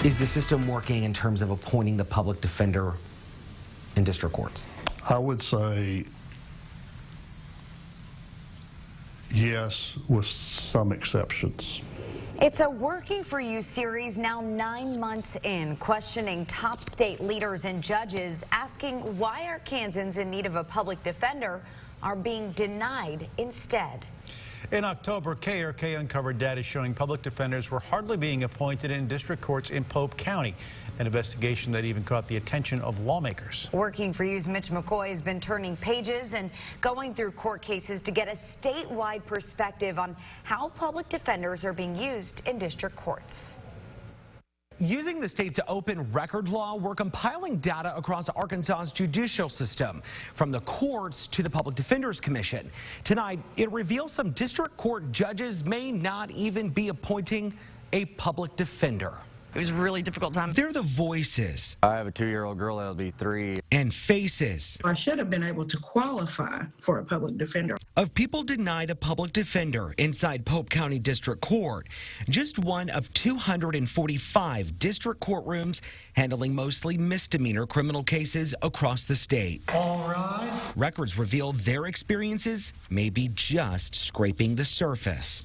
Is the system working in terms of appointing the public defender in district courts? I would say yes, with some exceptions. It's a Working for You series now 9 months in, questioning top state leaders and judges, asking why Arkansans in need of a public defender are being denied instead. In October, KARK uncovered data showing public defenders were hardly being appointed in district courts in Pope County, an investigation that even caught the attention of lawmakers. Working for You's Mitch McCoy has been turning pages and going through court cases to get a statewide perspective on how public defenders are being used in district courts. Using the state's open record law, we're compiling data across Arkansas's judicial system, from the courts to the Public Defenders Commission. Tonight, it reveals some district court judges may not even be appointing a public defender. It was a really difficult time. They're the voices. I have a 2-year-old girl that'll be 3. And faces. I should have been able to qualify for a public defender. Of people denied a public defender inside Pope County District Court. Just one of 245 district courtrooms handling mostly misdemeanor criminal cases across the state. All right. Records reveal their experiences may be just scraping the surface.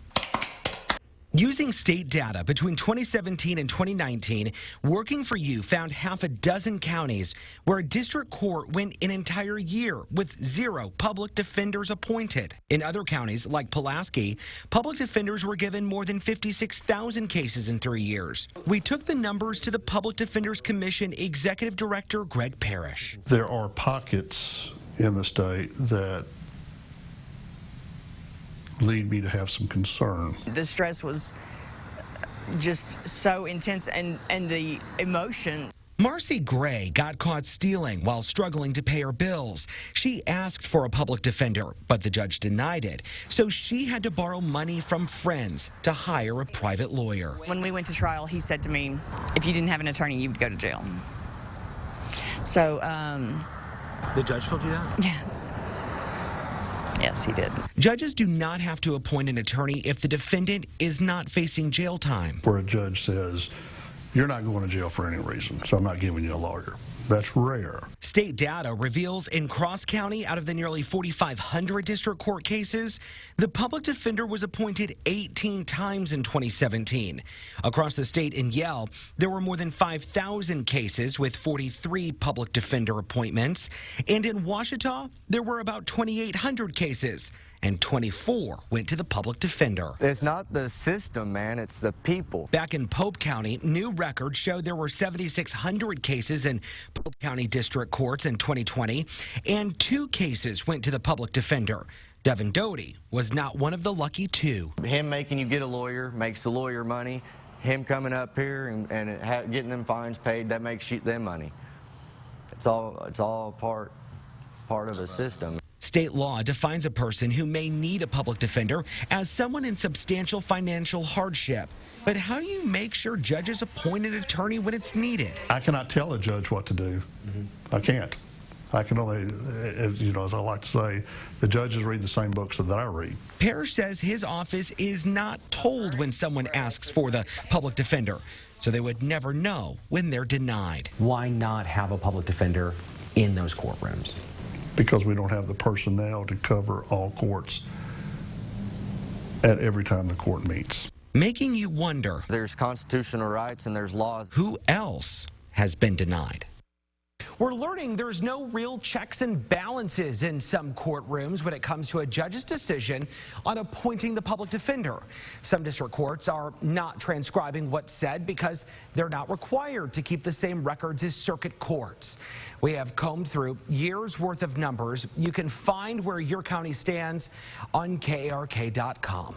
Using state data between 2017 and 2019, Working for You found half a dozen counties where a district court went an entire year with 0 public defenders appointed. In other counties, like Pulaski, public defenders were given more than 56,000 cases in 3 years. We took the numbers to the Public Defenders Commission Executive Director Greg Parrish. There are pockets in the state that lead me to have some concern. The stress was just so intense, and the emotion. Marcy Gray got caught stealing while struggling to pay her bills. She asked for a public defender, but the judge denied it. So she had to borrow money from friends to hire a private lawyer. When we went to trial, he said to me, if you didn't have an attorney, you would go to jail. So, The judge told you that? yes. Yes, he did. Judges do not have to appoint an attorney if the defendant is not facing jail time. Where a judge says, you're not going to jail for any reason, so I'm not giving you a lawyer. That's rare. State data reveals in Cross County, out of the nearly 4,500 district court cases, the public defender was appointed 18 times in 2017. Across the state in Yale, there were more than 5,000 cases with 43 public defender appointments. And in Ouachita, there were about 2,800 cases, and 24 went to the public defender. It's not the system, man, it's the people. Back in Pope County, new records showed there were 7,600 cases in Pope County district courts in 2020, and 2 cases went to the public defender. Devin Doty was not one of the lucky 2. Him making you get a lawyer makes the lawyer money. Him coming up here and getting them fines paid, that makes them money. It's all part of a system. State law defines a person who may need a public defender as someone in substantial financial hardship. But how do you make sure judges appoint an attorney when it's needed? I cannot tell a judge what to do. I can't. I can only, as I like to say, the judges read the same books that I read. Parrish says his office is not told when someone asks for the public defender, so they would never know when they're denied. Why not have a public defender in those courtrooms? Because we don't have the personnel to cover all courts at every time the court meets. Making you wonder, There's constitutional rights and there's laws. Who else has been denied? We're learning there's no real checks and balances in some courtrooms when it comes to a judge's decision on appointing the public defender. Some district courts are not transcribing what's said because they're not required to keep the same records as circuit courts. We have combed through years' worth of numbers. You can find where your county stands on KARK.com.